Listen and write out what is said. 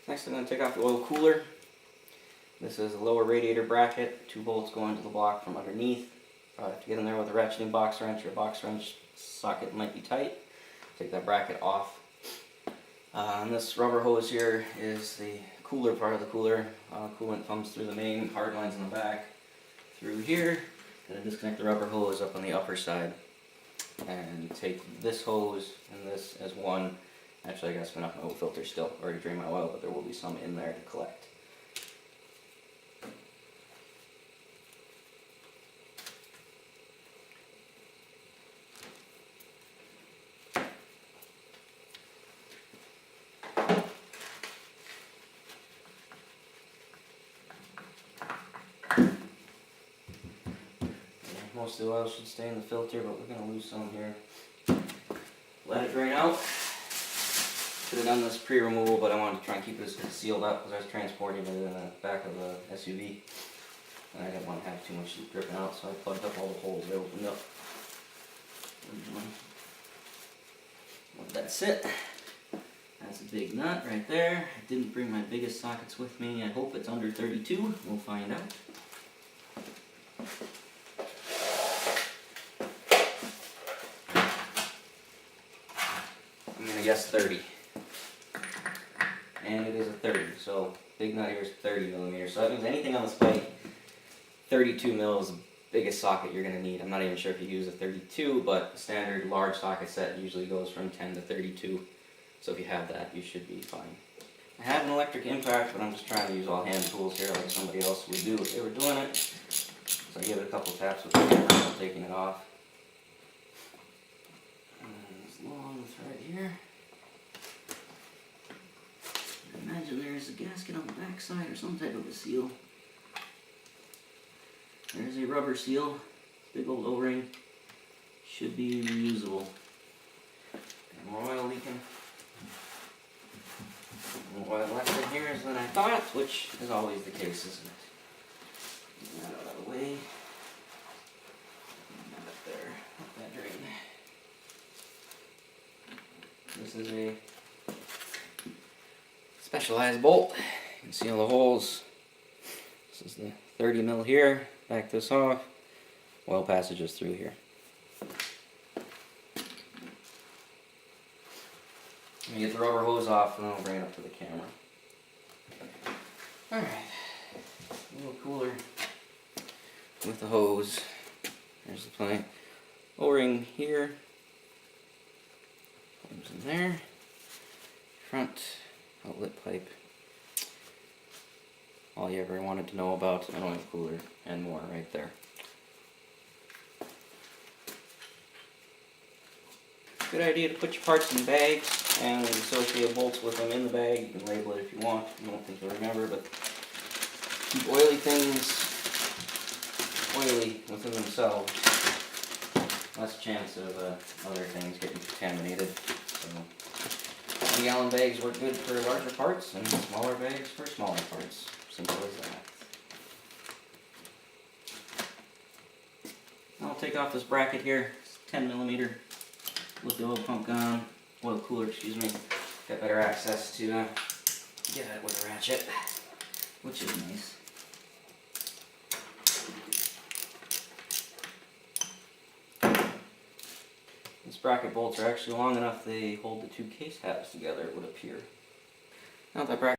Next I'm going to take off the oil cooler. This is a lower radiator bracket. 2 bolts go into the block from underneath. To get in there with a ratcheting box wrench or a box wrench socket might be tight. Take that bracket off. And this rubber hose here is the cooler part of the cooler. Coolant comes through the main hard lines in the back, through here, and then disconnect the rubber hose up on the upper side. And take this hose and this as one. Actually, I gotta spin off my oil filter still. Already drained my oil, but there will be some in there to collect. Most of the oil should stay in the filter, but we're going to lose some here. Let it drain out. Should have done this pre-removal, but I wanted to try and keep it sealed up because I was transporting it in the back of the SUV. And I didn't want to have too much dripping out, so I plugged up all the holes they opened up. Let that sit. That's a big nut right there. I didn't bring my biggest sockets with me. I hope it's under 32. We'll find out. I'm going to guess 30. And it is a 30, so big nut here is 30 millimeters. So that means anything on this bike, 32 mil is the biggest socket you're going to need. I'm not even sure if you use a 32, but standard large socket set usually goes from 10 to 32. So if you have that, you should be fine. I have an electric impact, but I'm just trying to use all hand tools here like somebody else would do if they were doing it. So I give it a couple taps with the hammer while taking it off. And this long thread here. I imagine there's a gasket on the back side or some type of a seal. There's a rubber seal. Big old O-ring. Should be reusable. And more oil leaking. More oil left in here than I thought, which is always the case, isn't it? Get that out of the way. Not up there. Up that drain. This is a specialized bolt. You can see all the holes. This is the 30 mil here. Back this off. Oil passages through here. Let me get the rubber hose off and then I'll bring it up to the camera. Alright. A little cooler with the hose. There's the plant. O-ring here. Comes in there. Front outlet pipe. All you ever wanted to know about an oil cooler and more right there. Good idea to put your parts in bags and associate bolts with them in the bag. You can label it if you want. I don't think you'll remember, but keep oily things oily within themselves. Less chance of other things getting contaminated. So 1-gallon bags work good for larger parts and smaller bags for smaller parts. Simple as that. I'll take off this bracket here. It's 10 millimeter with the oil pump gone. Oil cooler, excuse me. Got better access to get at it with a ratchet, which is nice. These bracket bolts are actually long enough they hold the 2 case tabs together, it would appear. Now that bracket